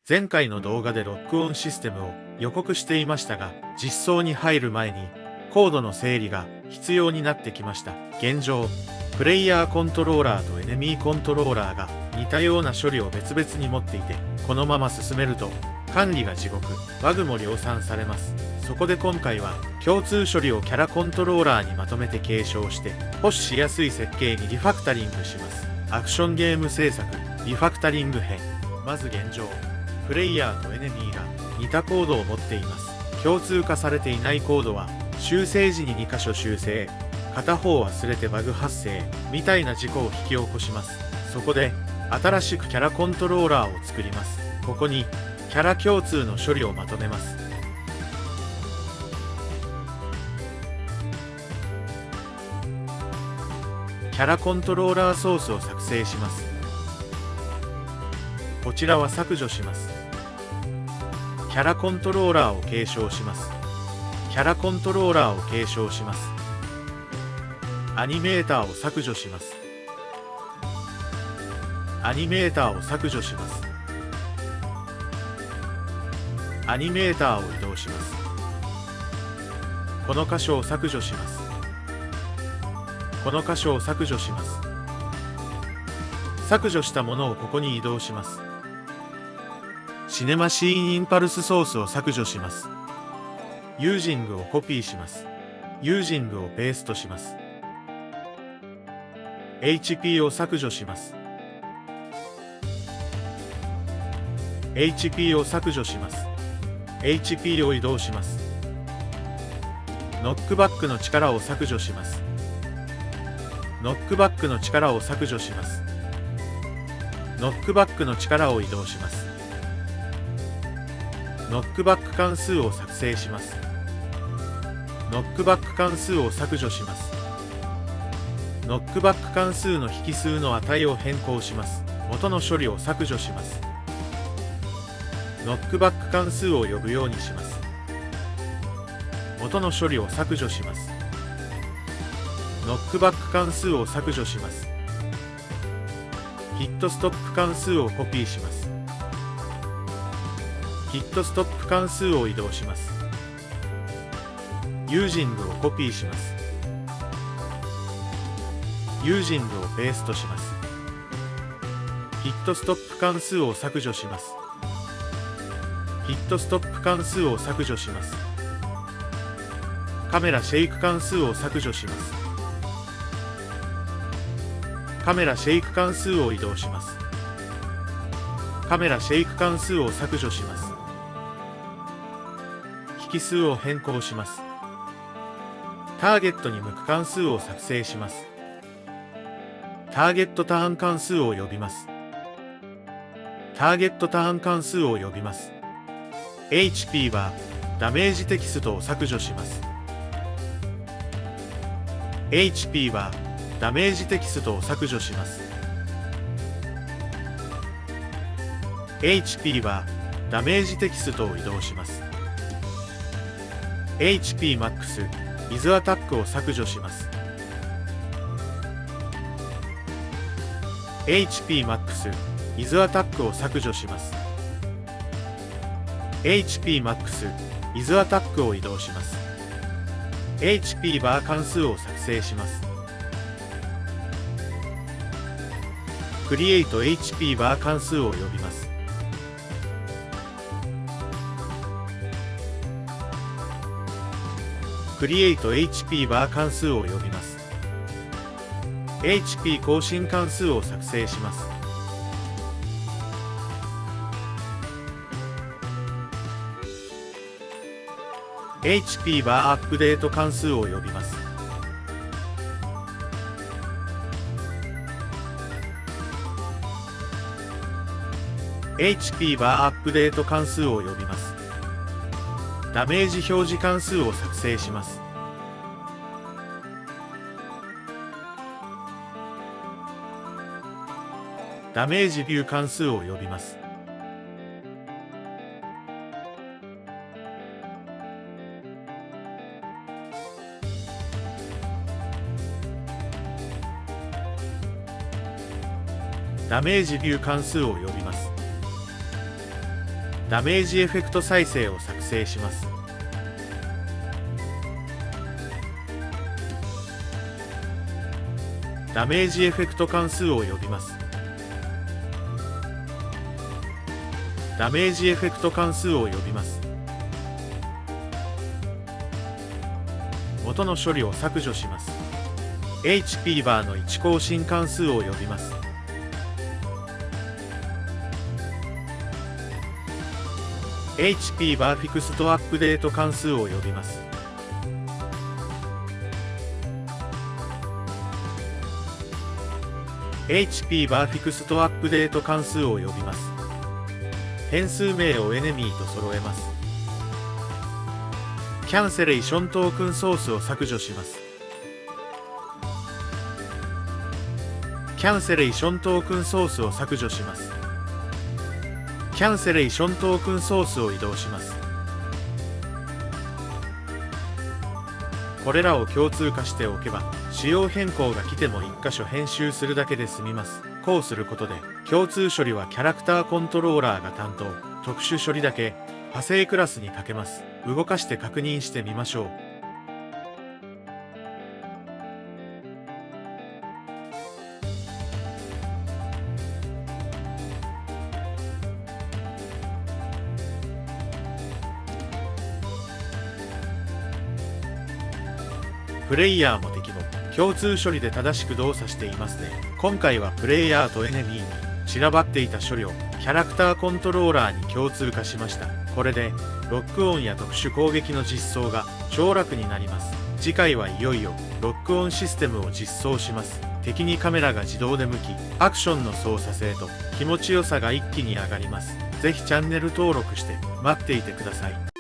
前回の動画でロックオンシステムを予告していましたが、実装に入る前にコードの整理が必要になってきました。現状、プレイヤーコントローラーとエネミーコントローラーが似たような処理を別々に持っていて、このまま進めると管理が地獄、バグも量産されます。そこで今回は共通処理をキャラコントローラーにまとめて継承して、保守しやすい設計にリファクタリングします。アクションゲーム制作リファクタリング編。まず現状、プレイヤーとエネミーが似たコードを持っています。共通化されていないコードは修正時に2箇所修正、片方忘れてバグ発生みたいな事故を引き起こします。そこで新しくキャラコントローラーを作ります。ここにキャラ共通の処理をまとめます。キャラコントローラーソースを作成します。こちらは削除します。キャラコントローラーを継承します。キャラコントローラーを継承します。アニメーターを削除します。アニメーターを削除します。アニメーターを移動します。この箇所を削除します。この箇所を削除します。削除したものをここに移動します。シネマシーンインパルスソースを削除します。ユージングをコピーします。ユージングをペーストします。HP を削除します。HP を削除します。HP を移動します。ノックバックの力を削除します。ノックバックの力を削除します。ノックバックの力を移動します。ノックバック関数を作成します。ノックバック関数を削除します。ノックバック関数の引数の値を変更します。元の処理を削除します。ノックバック関数を呼ぶようにします。元の処理を削除します。ノックバック関数を削除します。ヒットストップ関数をコピーします。ヒットストップ関数を移動します。ユージングをコピーします。ユージングをペーストします。ヒットストップ関数を削除します。ヒットストップ関数を削除します。カメラシェイク関数を削除します。カメラシェイク関数を移動します。カメラシェイク関数を削除します。引数を変更します。ターゲットに向く関数を作成します。ターゲットターン関数を呼びます。ターゲットターン関数を呼びます。HP はダメージテキストを削除します。HP はダメージテキストを削除します。HP はダメージテキストを移動します。HP Max イズアタックを削除します。HP Max イズアタックを削除します。HP Max イズアタックを移動します。HP バー関数を作成します。クリエイト HP バー関数を呼びます。クリエイト HP バー関数を呼びます。HP 更新関数を作成します。HP バーアップデート関数を呼びます。HP バーアップデート関数を呼びます。ダメージ表示関数を作成します。ダメージビュー関数を呼びます。ダメージビュー関数を呼びます。ダメージエフェクト再生を作成します。ダメージエフェクト関数を呼びます。ダメージエフェクト関数を呼びます。元の処理を削除します。HP バーの位置更新関数を呼びます。HP バーフィクストアップデート関数を呼びます。HP バーフィクストアップデート関数を呼びます。変数名をエネミーと揃えます。キャンセレーショントークンソースを削除します。キャンセレーショントークンソースを削除します。キャンセレーショントークンソースを移動します。これらを共通化しておけば、仕様変更が来ても1箇所編集するだけで済みます。こうすることで、共通処理はキャラクターコントローラーが担当、特殊処理だけ、派生クラスにかけます。動かして確認してみましょう。プレイヤーも敵も共通処理で正しく動作していますね。今回はプレイヤーとエネミーに散らばっていた処理をキャラクターコントローラーに共通化しました。これでロックオンや特殊攻撃の実装が超楽になります。次回はいよいよロックオンシステムを実装します。敵にカメラが自動で向き、アクションの操作性と気持ちよさが一気に上がります。ぜひチャンネル登録して待っていてください。